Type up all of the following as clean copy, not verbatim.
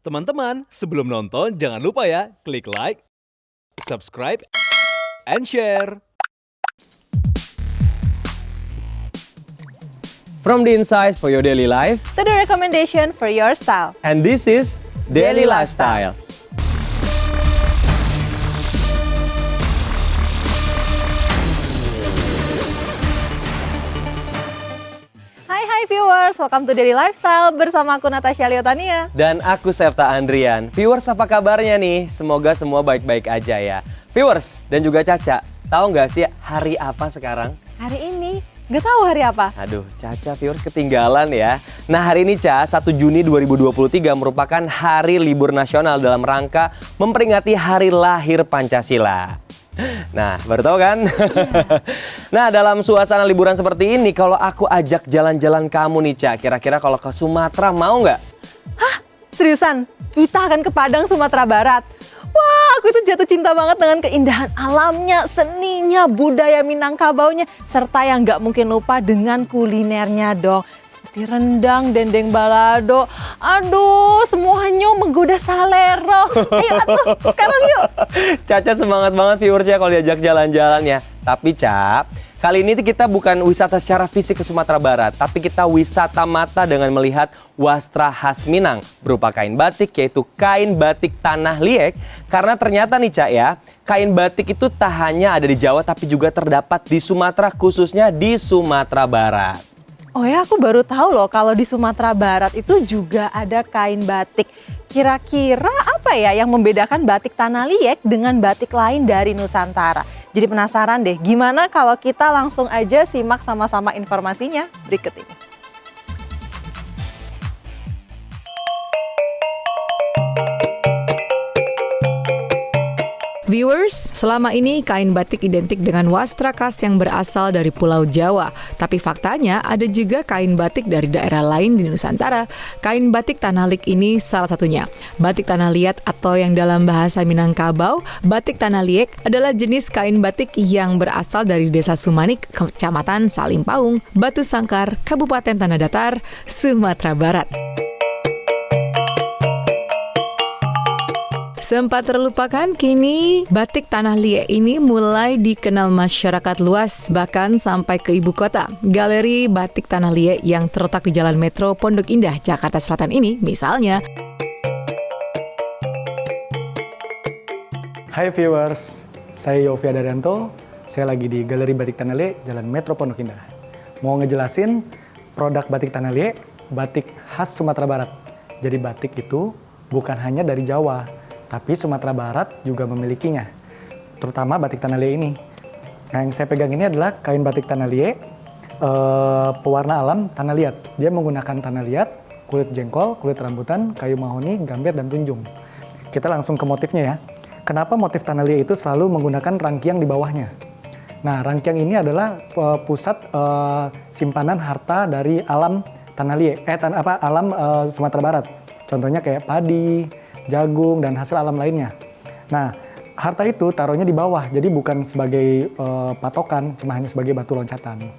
Teman-teman, sebelum nonton jangan lupa ya, klik like, subscribe, and share. From the insights for your daily life, To the recommendation for your style. and this is Daily Lifestyle. Hai viewers, welcome to Daily Lifestyle bersama aku Natasha Liotania. Dan aku Septa Andrian. Viewers, apa kabarnya nih? Semoga semua baik-baik aja ya. Viewers dan juga Caca, tahu nggak sih hari apa sekarang? Hari ini, nggak tahu hari apa? Aduh, Caca viewers ketinggalan ya. Nah, hari ini Ca, 1 Juni 2023 merupakan hari libur nasional dalam rangka memperingati hari lahir Pancasila. Nah, baru tahu kan? Nah, dalam suasana liburan seperti ini, kalau aku ajak jalan-jalan kamu nih, Ca, kira-kira kalau ke Sumatera mau nggak? Hah? Seriusan? Kita akan ke Padang, Sumatera Barat. Wah, aku itu jatuh cinta banget dengan keindahan alamnya, seninya, budaya Minangkabaunya, serta yang nggak mungkin lupa dengan kulinernya dong. Seperti rendang, dendeng balado, aduh semuanya menggoda salero. Ayo atuh, sekarang yuk. Caca semangat banget viewers ya kalau diajak jalan-jalan ya. Tapi Ca, kali ini kita bukan wisata secara fisik ke Sumatera Barat, tapi kita wisata mata dengan melihat wastra khas Minang berupa kain batik, yaitu kain batik Tanah Liek. Karena ternyata nih Ca ya, kain batik itu tak hanya ada di Jawa tapi juga terdapat di Sumatera, khususnya di Sumatera Barat. Oh ya, aku baru tahu loh kalau di Sumatera Barat itu juga ada kain batik. Kira-kira apa ya yang membedakan batik Tanah Liek dengan batik lain dari Nusantara? Jadi penasaran deh, gimana kalau kita langsung aja simak sama-sama informasinya berikut ini. Viewers, selama ini kain batik identik dengan wastra khas yang berasal dari Pulau Jawa. Tapi faktanya ada juga kain batik dari daerah lain di Nusantara. Kain batik Tanah Liek ini salah satunya. Batik Tanah Liat atau yang dalam bahasa Minangkabau, batik Tanah Liek adalah jenis kain batik yang berasal dari Desa Sumanik, Kecamatan Salimpaung, Batu Sangkar, Kabupaten Tanah Datar, Sumatera Barat. Sempat terlupakan, kini batik Tanah Liek ini mulai dikenal masyarakat luas, bahkan sampai ke ibu kota. Galeri Batik Tanah Liek yang terletak di Jalan Metro Pondok Indah, Jakarta Selatan ini misalnya. Hai viewers, saya Yovia Daryanto. Saya lagi di Galeri Batik Tanah Liek, Jalan Metro Pondok Indah. Mau ngejelasin produk batik Tanah Liek, batik khas Sumatera Barat. Jadi batik itu bukan hanya dari Jawa, tapi Sumatera Barat juga memilikinya, terutama batik Tanah Liek ini. Nah, yang saya pegang ini adalah kain batik Tanah Liek, pewarna alam Tanah Liat. Dia menggunakan tanah liat, kulit jengkol, kulit rambutan, kayu mahoni, gambir, dan tunjung. Kita langsung ke motifnya ya. Kenapa motif Tanah Liek itu selalu menggunakan rangkiang di bawahnya? Nah, rangkiang ini adalah pusat simpanan harta dari alam Tanah Liek, alam Sumatera Barat. Contohnya kayak padi, jagung, dan hasil alam lainnya. Nah, harta itu taruhnya di bawah, jadi bukan sebagai patokan, cuma hanya sebagai batu loncatan.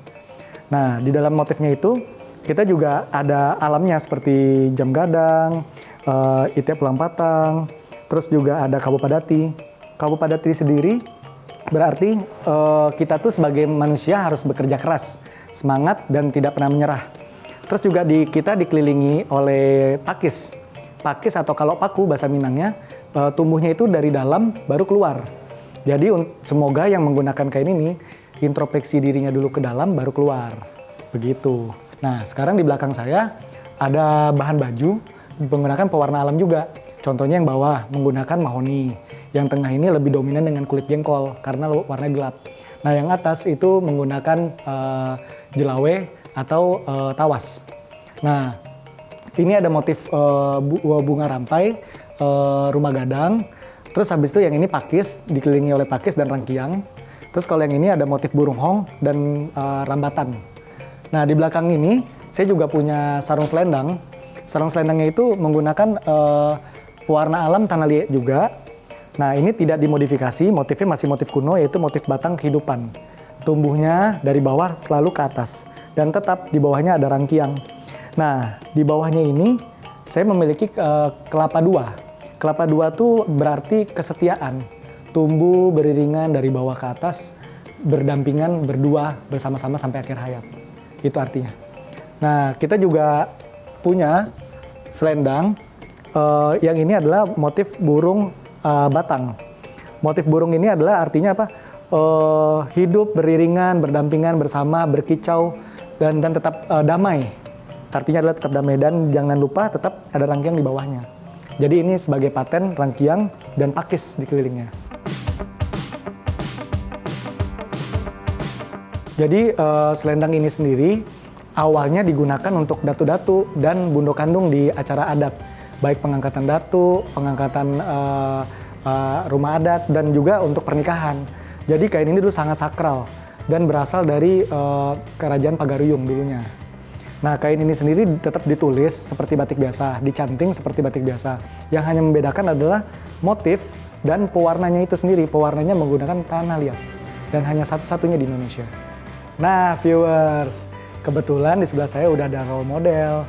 Nah, di dalam motifnya itu, kita juga ada alamnya seperti jam gadang, itiap pulang patang, terus juga ada kabupadati. Kabupadati sendiri berarti kita tuh sebagai manusia harus bekerja keras, semangat, dan tidak pernah menyerah. Terus juga kita dikelilingi oleh pakis. Pakis atau kalau paku bahasa Minangnya, tumbuhnya itu dari dalam baru keluar. Jadi semoga yang menggunakan kain ini introspeksi dirinya dulu ke dalam baru keluar. Begitu. Nah, sekarang di belakang saya ada bahan baju menggunakan pewarna alam juga. Contohnya yang bawah menggunakan mahoni. Yang tengah ini lebih dominan dengan kulit jengkol karena warna gelap. Nah, yang atas itu menggunakan jelawe atau tawas. Nah, ini ada motif bunga rampai, rumah gadang. Terus habis itu yang ini pakis, dikelilingi oleh pakis dan rangkiang. Terus kalau yang ini ada motif burung hong dan rambatan. Nah, di belakang ini saya juga punya sarung selendang. Sarung selendangnya itu menggunakan pewarna alam Tanah Liek juga. Nah, ini tidak dimodifikasi, motifnya masih motif kuno, yaitu motif batang kehidupan. Tumbuhnya dari bawah selalu ke atas. Dan tetap di bawahnya ada rangkiang. Nah, di bawahnya ini saya memiliki kelapa dua. Kelapa dua tuh berarti kesetiaan, tumbuh beriringan dari bawah ke atas, berdampingan berdua bersama-sama sampai akhir hayat. Itu artinya. Nah, kita juga punya selendang yang ini adalah motif burung batang. Motif burung ini adalah artinya apa? Hidup beriringan, berdampingan bersama, berkicau dan tetap damai. Artinya adalah tetap damai dan jangan lupa tetap ada rangkiang di bawahnya. Jadi ini sebagai paten rangkiang dan pakis di kelilingnya. Jadi selendang ini sendiri awalnya digunakan untuk datu-datu dan bundo kandung di acara adat, baik pengangkatan datu, pengangkatan rumah adat, dan juga untuk pernikahan. Jadi kain ini dulu sangat sakral dan berasal dari kerajaan Pagaruyung dulunya. Nah, kain ini sendiri tetap ditulis seperti batik biasa, dicanting seperti batik biasa. Yang hanya membedakan adalah motif dan pewarnanya itu sendiri. Pewarnanya menggunakan tanah liat dan hanya satu-satunya di Indonesia. Nah, viewers, kebetulan di sebelah saya udah ada role model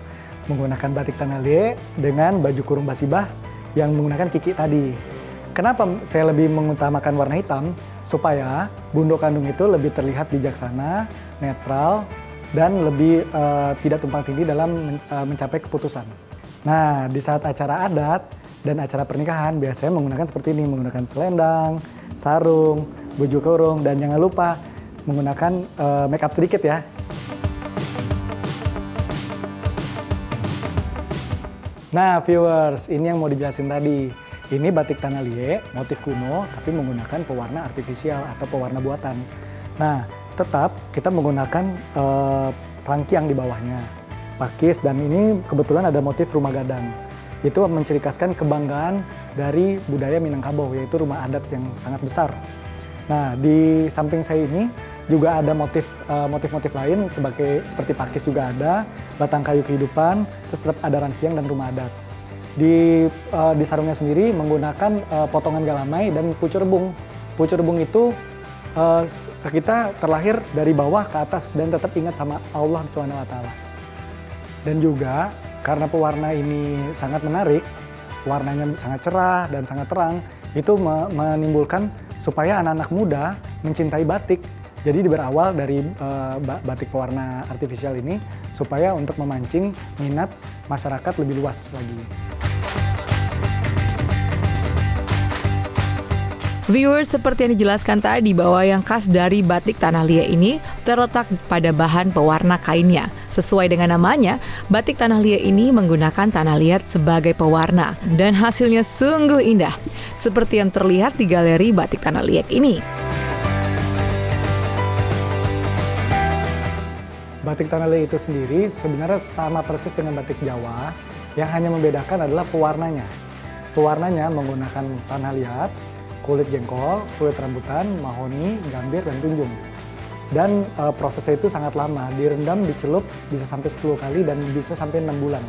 menggunakan batik tanah liat dengan baju kurung basibah yang menggunakan kiki tadi. Kenapa saya lebih mengutamakan warna hitam? Supaya bundo kandung itu lebih terlihat bijaksana, netral, dan lebih tidak tumpang tindih dalam mencapai keputusan. Nah, di saat acara adat dan acara pernikahan biasanya menggunakan seperti ini, menggunakan selendang, sarung, baju kurung, dan jangan lupa menggunakan make up sedikit ya. Nah, viewers, ini yang mau dijelasin tadi. Ini batik tanah liat, motif kuno, tapi menggunakan pewarna artifisial atau pewarna buatan. Nah, tetap kita menggunakan rangkiang di bawahnya, pakis, dan ini kebetulan ada motif rumah gadang. Itu mencirikaskan kebanggaan dari budaya Minangkabau, yaitu rumah adat yang sangat besar. Nah, di samping saya ini juga ada motif-motif lain seperti pakis juga ada, batang kayu kehidupan, terus tetap ada rangkiang dan rumah adat. Di sarungnya sendiri menggunakan potongan galamai dan pucuk rebung. Pucuk rebung itu kita terlahir dari bawah ke atas dan tetap ingat sama Allah SWT. Dan juga karena pewarna ini sangat menarik, warnanya sangat cerah dan sangat terang, itu menimbulkan supaya anak-anak muda mencintai batik. Jadi berawal dari batik pewarna artifisial ini supaya untuk memancing minat masyarakat lebih luas lagi. Viewers, seperti yang dijelaskan tadi bahwa yang khas dari batik tanah liat ini terletak pada bahan pewarna kainnya. Sesuai dengan namanya, batik tanah liat ini menggunakan tanah liat sebagai pewarna dan hasilnya sungguh indah, seperti yang terlihat di galeri batik tanah liat ini. Batik tanah liat itu sendiri sebenarnya sama persis dengan batik Jawa, yang hanya membedakan adalah pewarnanya. Pewarnanya menggunakan tanah liat, kulit jengkol, kulit rambutan, mahoni, gambir, dan tunjung. Dan prosesnya itu sangat lama, direndam, dicelup, bisa sampai 10 kali dan bisa sampai 6 bulan.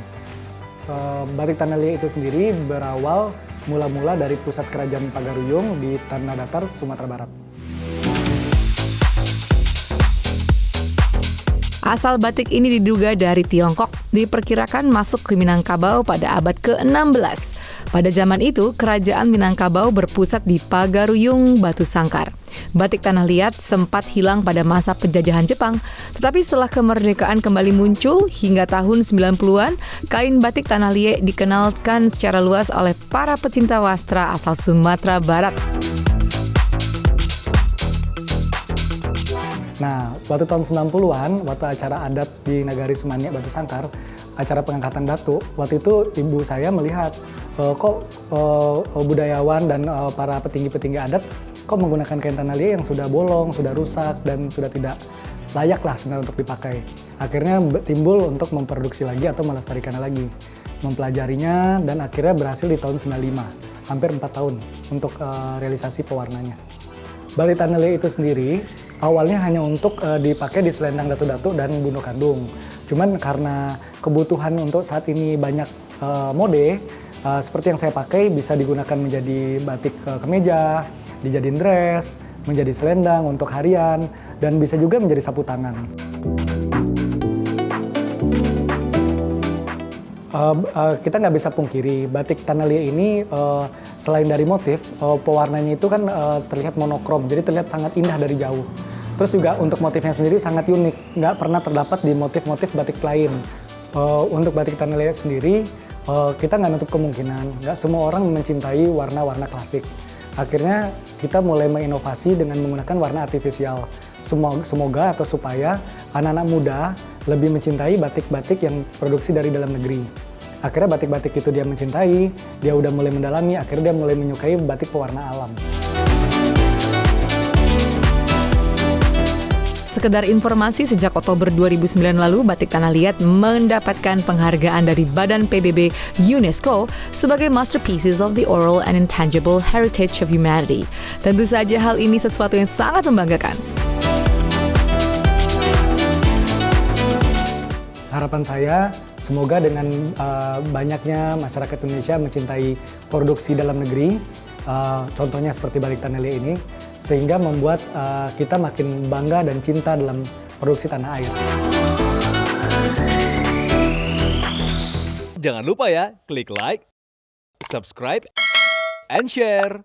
Batik tanah liat itu sendiri berawal mula-mula dari pusat kerajaan Pagaruyung di Tanah Datar, Sumatera Barat. Asal batik ini diduga dari Tiongkok, diperkirakan masuk ke Minangkabau pada abad ke-16. Pada zaman itu, kerajaan Minangkabau berpusat di Pagaruyung, Batu Sangkar. Batik tanah liat sempat hilang pada masa penjajahan Jepang, tetapi setelah kemerdekaan kembali muncul hingga tahun 90-an, kain batik tanah liat dikenalkan secara luas oleh para pecinta wastra asal Sumatera Barat. Nah, waktu tahun 90-an, waktu acara adat di Nagari Sumaniak Batu Sangkar, acara pengangkatan datu, waktu itu ibu saya melihat kok budayawan dan para petinggi-petinggi adat kok menggunakan kain tanah liat yang sudah bolong, sudah rusak, dan sudah tidak layak lah sebenarnya untuk dipakai. Akhirnya timbul untuk memproduksi lagi atau melestarikannya lagi. Mempelajarinya dan akhirnya berhasil di tahun 95, hampir 4 tahun untuk realisasi pewarnanya. Batik tanah liat itu sendiri awalnya hanya untuk dipakai di selendang datu-datu dan bundo kandung. Cuman karena kebutuhan untuk saat ini banyak mode, seperti yang saya pakai bisa digunakan menjadi batik kemeja, dijadiin dress, menjadi selendang untuk harian, dan bisa juga menjadi sapu tangan. Kita nggak bisa pungkiri batik Tanalie ini selain dari motif, pewarnanya itu kan terlihat monokrom, jadi terlihat sangat indah dari jauh. Terus juga untuk motifnya sendiri sangat unik, nggak pernah terdapat di motif-motif batik lain. Untuk batik Tanalie sendiri, kita nggak nutup kemungkinan, nggak semua orang mencintai warna-warna klasik. Akhirnya kita mulai menginovasi dengan menggunakan warna artifisial. Semoga atau supaya anak-anak muda lebih mencintai batik-batik yang produksi dari dalam negeri. Akhirnya batik-batik itu dia mencintai, dia udah mulai mendalami, akhirnya dia mulai menyukai batik pewarna alam. Sekedar informasi, sejak Oktober 2009 lalu, Batik Tanah Liat mendapatkan penghargaan dari Badan PBB UNESCO sebagai Masterpieces of the Oral and Intangible Heritage of Humanity. Tentu saja hal ini sesuatu yang sangat membanggakan. Harapan saya, semoga dengan banyaknya masyarakat Indonesia mencintai produksi dalam negeri, contohnya seperti Batik Tanalie ini, sehingga membuat kita makin bangga dan cinta dalam produksi tanah air. Jangan lupa ya, klik like, subscribe, and share.